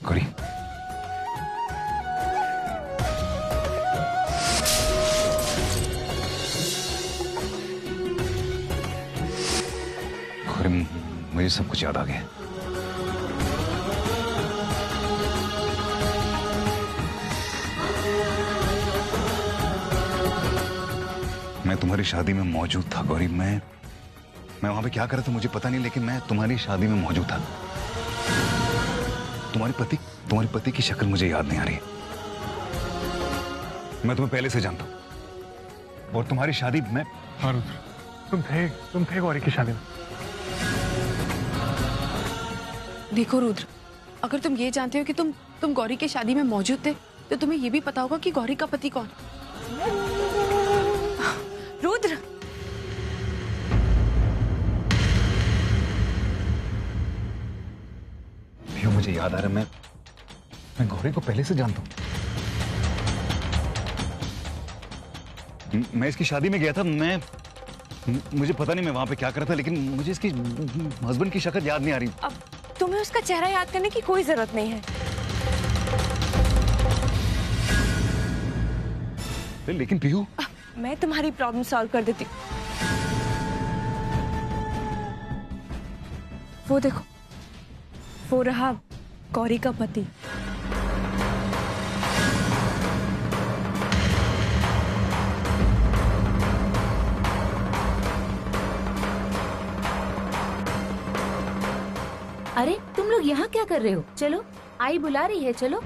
गौरी, गौरी, मुझे सब कुछ याद आ गया। मैं तुम्हारी शादी में मौजूद था गौरी। मैं वहां पे क्या कर रहा था मुझे पता नहीं, लेकिन मैं तुम्हारी शादी में मौजूद था। तुम्हारे पति की शक्ल मुझे याद नहीं आ रही। मैं तुम्हें पहले से जानता हूं और तुम्हारी शादी में। हाँ रुद्र, तुम थे गौरी की शादी में। देखो रुद्र, अगर तुम ये जानते हो कि तुम गौरी की शादी में मौजूद थे, तो तुम्हें ये भी पता होगा कि गौरी का पति कौन। रुद्र, मुझे याद आ रहा है, मैं गौरी को पहले से जानता हूं। मैं इसकी शादी में गया था। मुझे पता नहीं मैं वहां पे क्या कर रहा था, लेकिन मुझे इसकी हस्बैंड की शक्ल याद नहीं आ रही। अब तुम्हें उसका चेहरा याद करने की कोई जरूरत नहीं है। लेकिन पीहू, मैं तुम्हारी प्रॉब्लम सॉल्व कर देती हूँ। वो देखो, वो रहा गौरी का पति। अरे तुम लोग यहाँ क्या कर रहे हो? चलो, आई बुला रही है, चलो।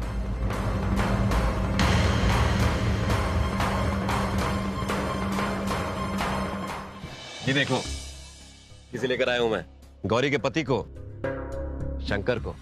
ये देखो, किसे लेकर आया हूं मैं? गौरी के पति को, शंकर को।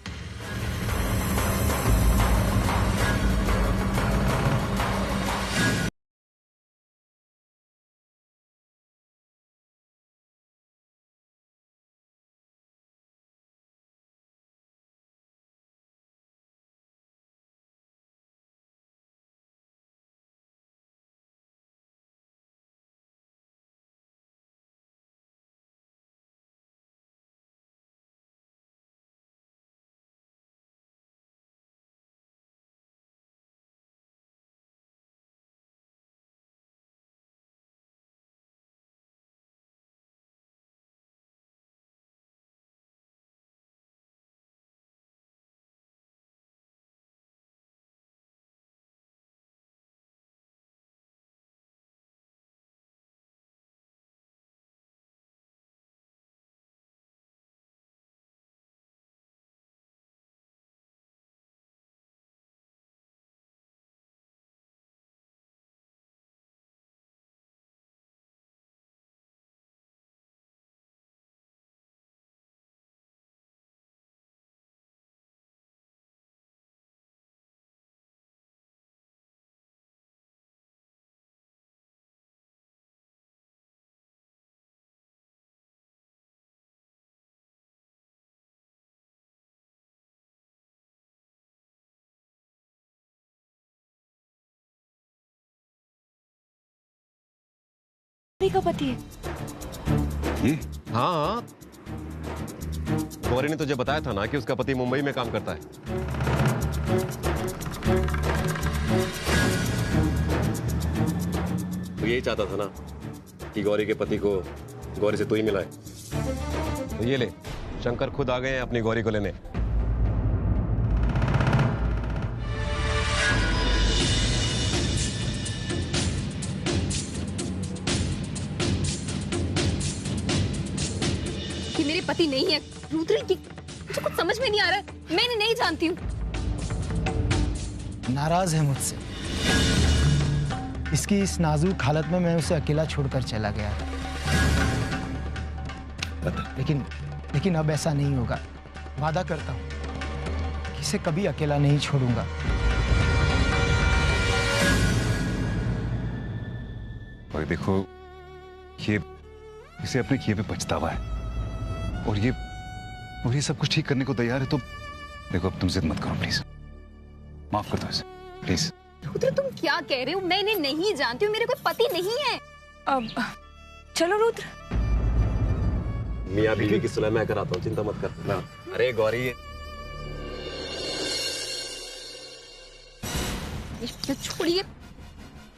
गौरी का पति है ये हाँ, गौरी ने तुझे बताया था ना कि उसका पति मुंबई में काम करता है। तो यही चाहता था ना कि गौरी के पति को गौरी से तू ही मिलाए। तो ये ले, शंकर खुद आ गए हैं अपनी गौरी को लेने। कि मेरे पति नहीं है। रुद्र, मुझे कुछ समझ में नहीं आ रहा है। मैं इन्हें नहीं जानती हूँ। नाराज है मुझसे। इसकी इस नाजुक हालत में मैं उसे अकेला छोड़कर चला गया था। लेकिन अब ऐसा नहीं होगा। वादा करता हूँ कि इसे कभी अकेला नहीं छोड़ूंगा। और देखो, ये इसे अपने किए पे पछतावा है और ये सब कुछ ठीक करने को तैयार है। तो देखो, अब तुम जिद मत करो प्लीज, माफ कर दो इसे प्लीज। रुद्र, तुम क्या कह रहे हो? मैं इन्हें नहीं जानती हूँ, मेरे कोई पति नहीं है। अब चलो रुद्र। मियाँ बीवी की सुलह मैं कराता हूँ, चिंता मत कर। अरे गौरी, ये छोड़िए।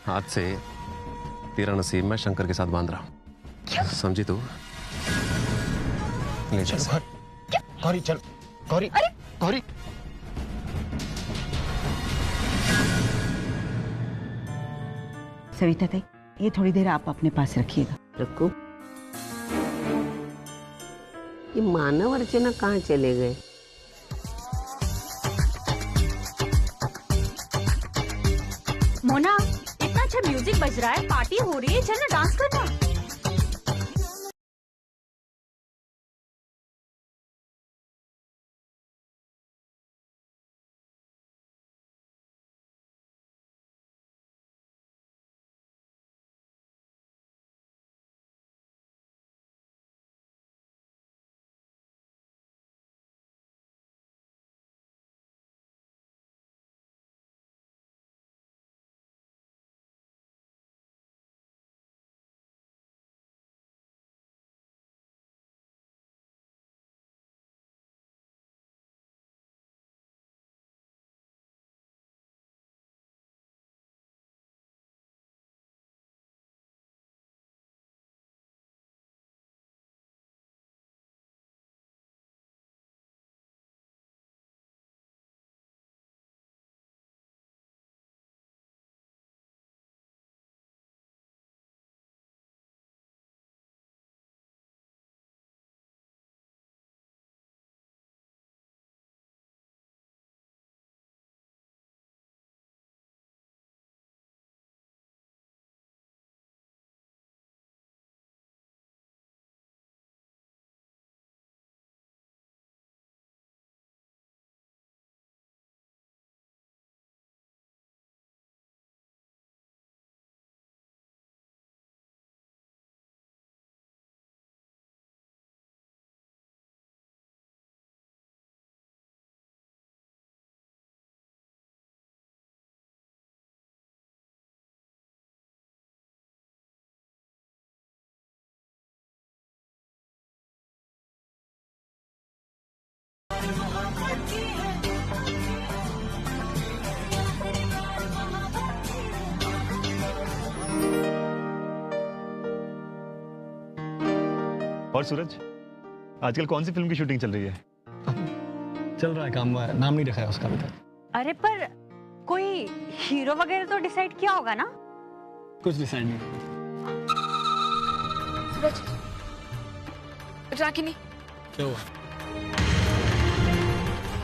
आज से तेरा नसीब मैं शंकर के साथ बांध रहा हूँ, समझी तू? ले चल चलो गौरी, चल गौरी, गौरी। सविता ताई, ये थोड़ी देर आप अपने पास रखिएगा। रखो। ये मानव अर्चना कहाँ चले गए? मोना, इतना अच्छा म्यूजिक बज रहा है, पार्टी हो रही है, चल ना डांस करना। और सूरज, आजकल कौन सी फिल्म की शूटिंग चल रही है? चल रहा है काम, नाम नहीं रखा है उसका अभी तक। अरे पर कोई हीरो वगैरह तो डिसाइड किया होगा ना? कुछ डिसाइड नहीं। सूरज, रागिनी, क्या हुआ?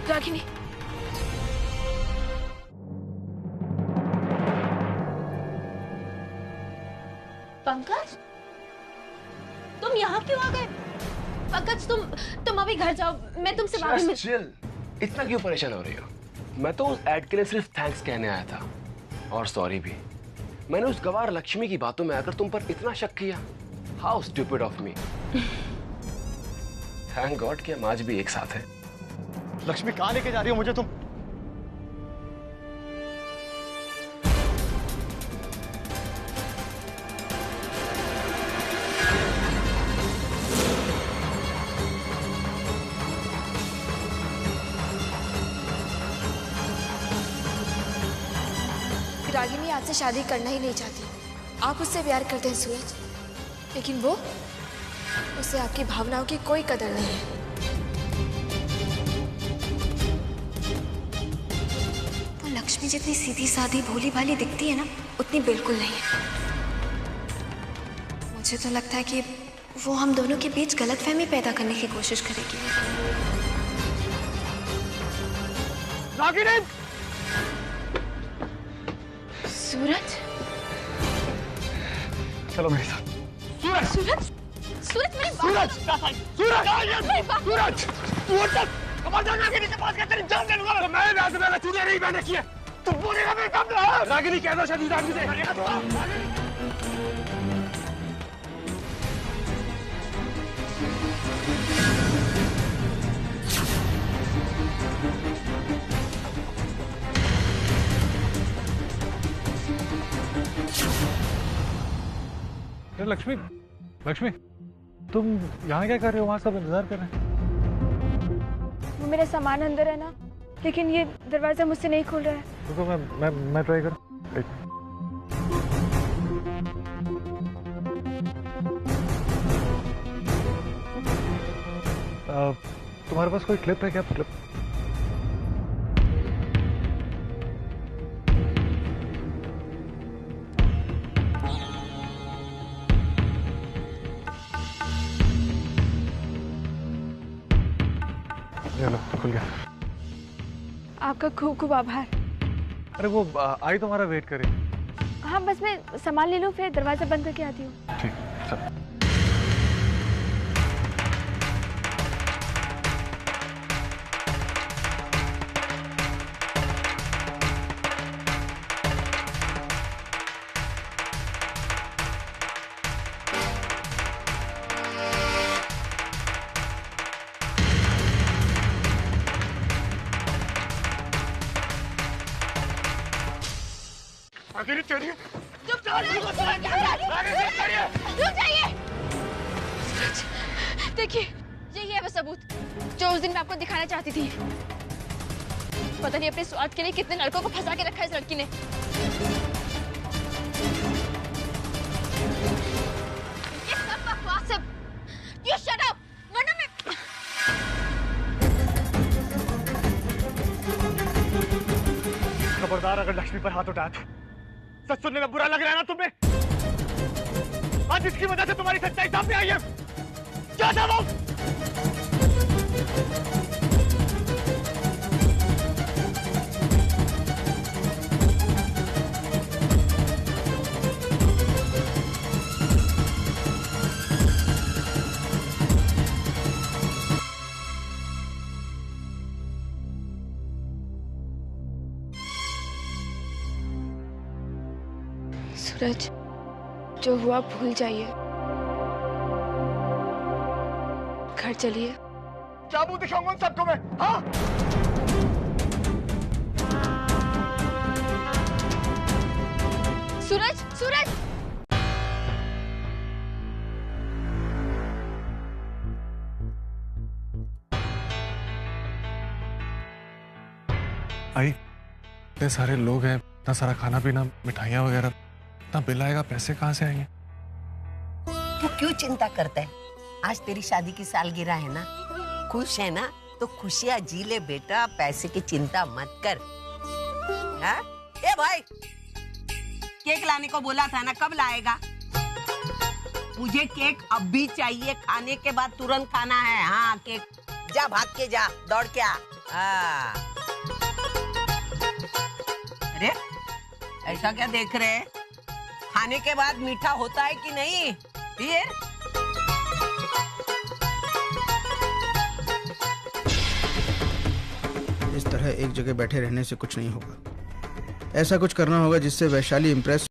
रागिनी, पंकज, तुम यहाँ क्यों आ गए? पंकज, तुम अभी घर जाओ, मैं तुमसे बाद में चिल। इतना क्यों परेशान हो रही हो? मैं तो उस एड के लिए सिर्फ थैंक्स कहने आया था, और सॉरी भी। मैंने उस गवार लक्ष्मी की बातों में आकर तुम पर इतना शक किया। How stupid of me. Thank God कि हम आज भी एक साथ हैं। लक्ष्मी कहाँ लेके जा रही हो मुझे तुम? रागिनी आपसे शादी करना ही नहीं चाहती। आप उससे प्यार करते हैं सूरज, लेकिन उसे आपकी भावनाओं की कोई कदर नहीं है। वो लक्ष्मी जितनी सीधी सादी भोली भाली दिखती है ना, उतनी बिल्कुल नहीं है। मुझे तो लगता है कि वो हम दोनों के बीच गलतफहमी पैदा करने की कोशिश करेगी। रागिनी! सूरज, चलो मेरे साथ। सूरज, सूरज, सूरज, मेरी बात सूरज! सूरज! सूरज! सूरज! रागिनी के पास तेरी जान ले लूंगा। मैं मैंने तूने नहीं मैंने किया। तुम बोलेगा मेरे सामने। रागिनी कह दो शादी रागिनी से। लक्ष्मी, लक्ष्मी, तुम यहाँ क्या कर रहे हो? वहाँ सब इंतजार कर रहे हैं। वो मेरा सामान अंदर है ना, लेकिन ये दरवाजा मुझसे नहीं खुल रहा है। रुको मैं ट्राई करूं। तुम्हारे पास कोई क्लिप है क्या? क्लिप? चलो खुल गया। आपका खूब खूब आभार। अरे वो आई तुम्हारा वेट करे। हाँ बस मैं सामान ले लूँ फिर दरवाजा बंद करके आती हूँ। ठीक चल। देखिए यही है वो सबूत जो उस दिन मैं आपको दिखाना चाहती थी। पता नहीं अपने स्वार्थ के लिए कितने लड़कों को फंसा के रखा है इस लड़की ने। ये सब बकवास है। You shut up, वरना मैं खबरदार अगर लक्ष्मी पर हाथ उठाया तो सच सुनने में बुरा लग रहा है ना तुम्हें? आज इसकी वजह से तुम्हारी सच्चाई सामने आई है। क्या था वो? सूरज, जो हुआ भूल जाइए, घर चलिए। क्या मुंह दिखाऊंगा उन सबको मैं? हाँ? सूरज, सूरज! आई इतने सारे लोग हैं, इतना सारा खाना पीना, मिठाइयाँ वगैरह, इतना बिल आएगा, पैसे कहाँ से आएंगे? तू क्यों चिंता करता है? आज तेरी शादी की सालगिरह है ना, खुश है ना, तो खुशियाँ जी ले बेटा, पैसे की चिंता मत कर। हाँ? ए भाई, केक लाने को बोला था ना, कब लाएगा? मुझे केक अब भी चाहिए, खाने के बाद तुरंत खाना है। हाँ केक, जा भाग के जा, दौड़ के आ। हाँ। अरे ऐसा क्या देख रहे हैं? खाने के बाद मीठा होता है कि नहीं? फिर इस तरह एक जगह बैठे रहने से कुछ नहीं होगा। ऐसा कुछ करना होगा जिससे वैशाली इम्प्रेस।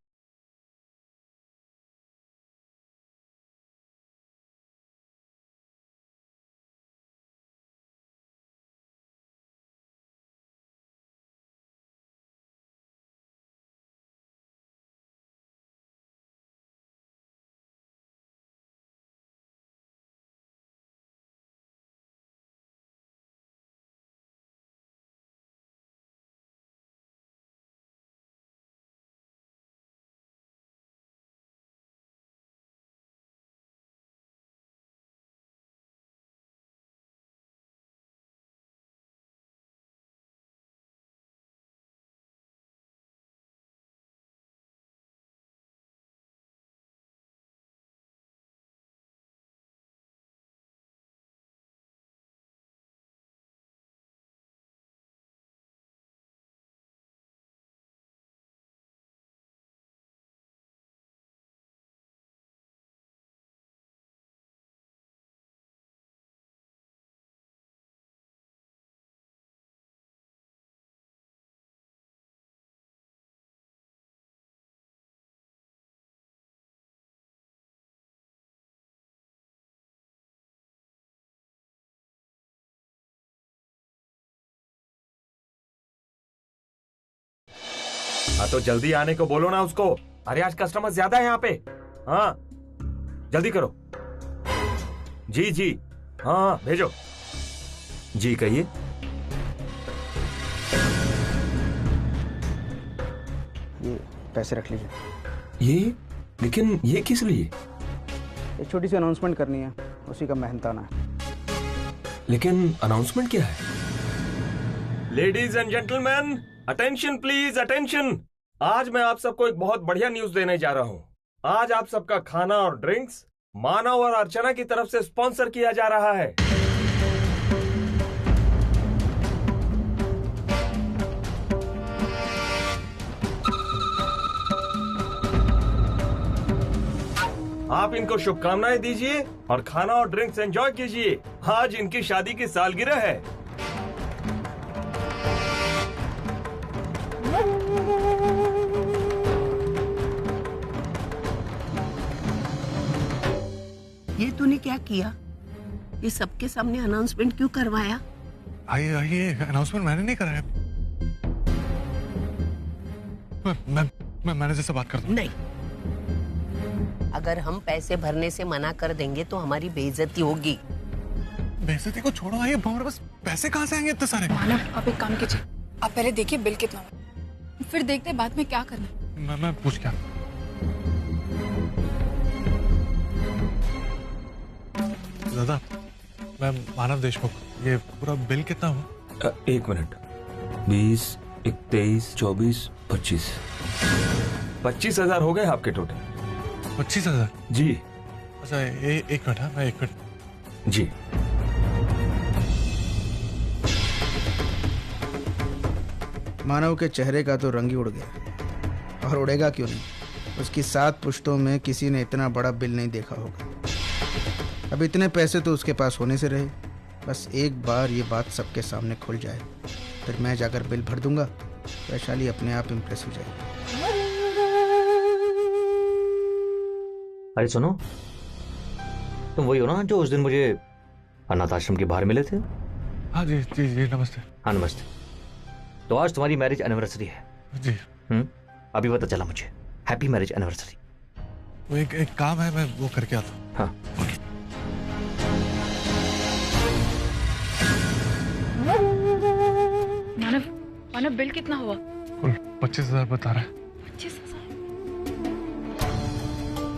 हाँ तो जल्दी आने को बोलो ना उसको। अरे आज कस्टमर ज्यादा है यहाँ पे। हाँ जल्दी करो। जी जी हाँ भेजो। जी कहिए। पैसे रख लीजिए। ये लेकिन ये किस लिए? एक छोटी सी अनाउंसमेंट करनी है, उसी का मेहनताना है। लेकिन अनाउंसमेंट क्या है? Ladies and gentleman, attention please, attention. आज मैं आप सबको एक बहुत बढ़िया न्यूज देने जा रहा हूँ। आज आप सबका खाना और ड्रिंक्स मानव और अर्चना की तरफ से स्पॉन्सर किया जा रहा है। आप इनको शुभकामनाएं दीजिए और खाना और ड्रिंक्स एंजॉय कीजिए। आज इनकी शादी की सालगिरह है। ये तूने क्या किया? ये सबके सामने अनाउंसमेंट क्यों करवाया? आइए, अनाउंसमेंट मैंने नहीं कराया। मैं मैनेजर से बात करता हूँ। नहीं, अगर हम पैसे भरने से मना कर देंगे तो हमारी बेइज्जती होगी। बेइज्जती को छोड़ो, आइए, हमारे पास पैसे कहाँ से आएंगे इतने सारे? मानव, आप एक काम कीजिए, आप पहले देखिए बिल कितना हुआ, फिर देखते हैं बाद में क्या करना। मैं पूछ क्या? दादा, मैं मानव देशमुख, ये पूरा बिल कितना हुआ? एक मिनट। 20, 23, 24, 25। 25,000 हो गए आपके टोटल। 25,000? जी। अच्छा, एक मिनट। मैं 1 मिनट। जी। मानव के चेहरे का तो रंग ही उड़ गया, और उड़ेगा क्यों नहीं। उसकी 7 पुश्तों में किसी ने इतना बड़ा बिल नहीं देखा होगा। अब इतने पैसे तो उसके पास होने से रहे, बस एक बार ये बात सबके सामने खुल जाए, फिर मैं जाकर बिल भर दूंगा, वैशाली अपने आप इम्प्रेस हो जाएगी। अरे सुनो, तुम वही हो ना जो उस दिन मुझे अनाथ आश्रम के बाहर मिले थे? हाँ जी जी जी, नमस्ते। हाँ नमस्ते। तो आज तुम्हारी मैरिज एनिवर्सरी है। जी। अभी पता चला मुझे। Happy marriage anniversary. वो एक काम है, मैं वो करके आता हूँ। हाँ। मानव, बिल कितना हुआ? कुल 25,000 बता रहा है। 25,000?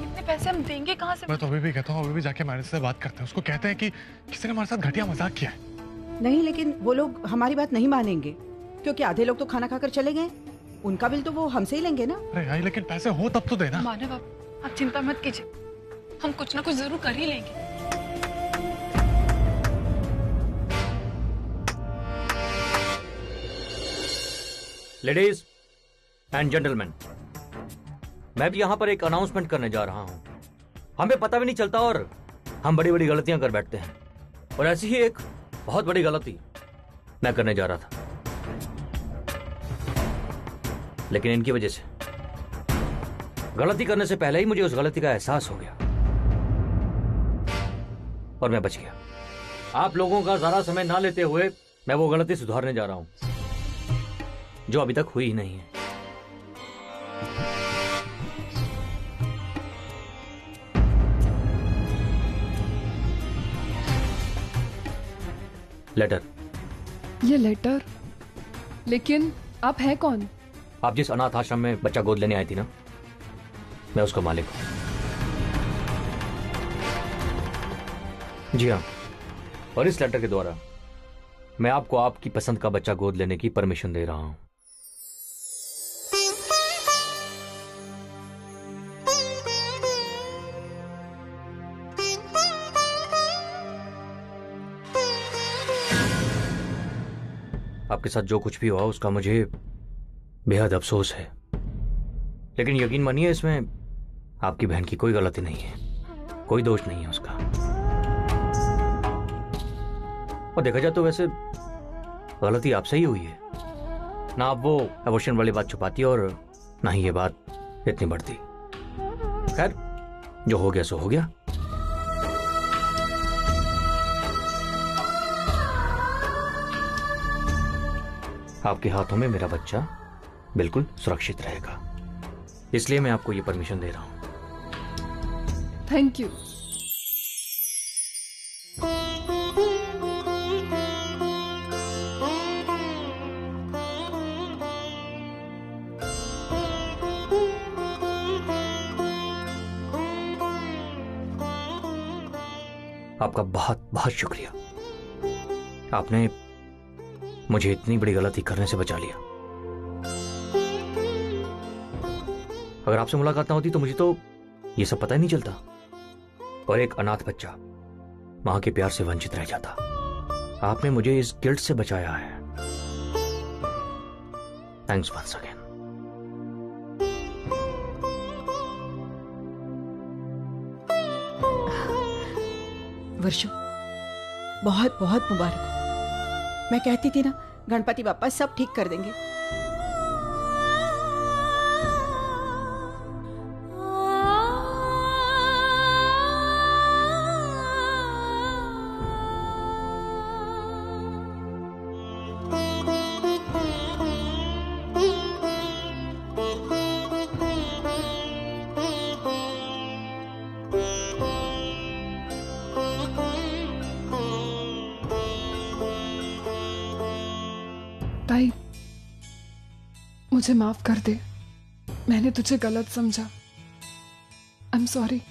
इतने पैसे हम देंगे कहाँ से? मैं तो अभी भी कहता हूँ, अभी भी जाके मैनेजर से बात करते हैं। उसको कहते हैं कि किसी ने हमारे साथ घटिया मजाक किया है। नहीं, लेकिन वो लोग हमारी बात नहीं मानेंगे, क्योंकि आधे लोग तो खाना खाकर चले गए। उनका बिल तो वो हमसे ही लेंगे ना। अरे यार, लेकिन पैसे हो तब तो देना। मानव, आप चिंता मत कीजिए, हम कुछ ना कुछ जरूर कर ही लेंगे। लेडीज एंड जेंटलमैन, मैं भी यहां पर एक अनाउंसमेंट करने जा रहा हूं। हमें पता भी नहीं चलता और हम बड़ी बड़ी गलतियां कर बैठते हैं, और ऐसी ही एक बहुत बड़ी गलती मैं करने जा रहा था, लेकिन इनकी वजह से गलती करने से पहले ही मुझे उस गलती का एहसास हो गया और मैं बच गया। आप लोगों का ज्यादा समय ना लेते हुए मैं वो गलती सुधारने जा रहा हूं जो अभी तक हुई ही नहीं है। लेटर। ये लेटर? लेकिन आप हैं कौन? आप जिस अनाथ आश्रम में बच्चा गोद लेने आई थी ना, मैं उसका मालिक हूं। जी हाँ, और इस लेटर के द्वारा मैं आपको आपकी पसंद का बच्चा गोद लेने की परमिशन दे रहा हूं। आपके साथ जो कुछ भी हुआ उसका मुझे बेहद अफसोस है, लेकिन यकीन मानिए इसमें आपकी बहन की कोई गलती नहीं है, कोई दोष नहीं है उसका। और देखा जाए तो वैसे गलती आपसे ही हुई है ना। आप वो एबॉर्शन वाली बात छुपाती और ना ही ये बात इतनी बढ़ती। खैर, जो हो गया सो हो गया। आपके हाथों में मेरा बच्चा बिल्कुल सुरक्षित रहेगा, इसलिए मैं आपको ये परमिशन दे रहा हूं। Thank you. आपका बहुत बहुत शुक्रिया। आपने मुझे इतनी बड़ी गलती करने से बचा लिया। अगर आपसे मुलाकात ना होती तो मुझे तो ये सब पता ही नहीं चलता और एक अनाथ बच्चा मां के प्यार से वंचित रह जाता। आपने मुझे इस गिल्ट से बचाया है। Thanks once again. वर्षो, बहुत बहुत मुबारक हो। मैं कहती थी ना, गणपति बापा सब ठीक कर देंगे। ताई, मुझे माफ कर दे। मैंने तुझे गलत समझा। I am sorry.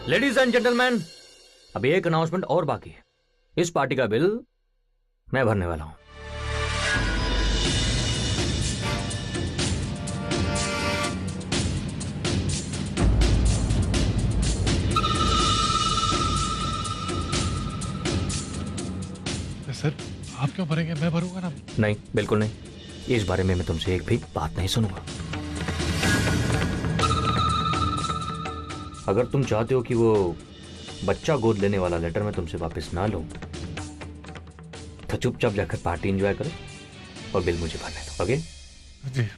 Ladies and gentleman, अभी एक अनाउंसमेंट और बाकी है। इस पार्टी का बिल मैं भरने वाला हूं। सर, आप क्यों भरेंगे? मैं भरूंगा ना। नहीं, बिल्कुल नहीं। इस बारे में मैं तुमसे एक भी बात नहीं सुनूंगा। अगर तुम चाहते हो कि वो बच्चा गोद लेने वाला लेटर मैं तुमसे वापस ना लूं, तो चुपचाप जाकर पार्टी एंजॉय करो और बिल मुझे भरने दो। ओके जी।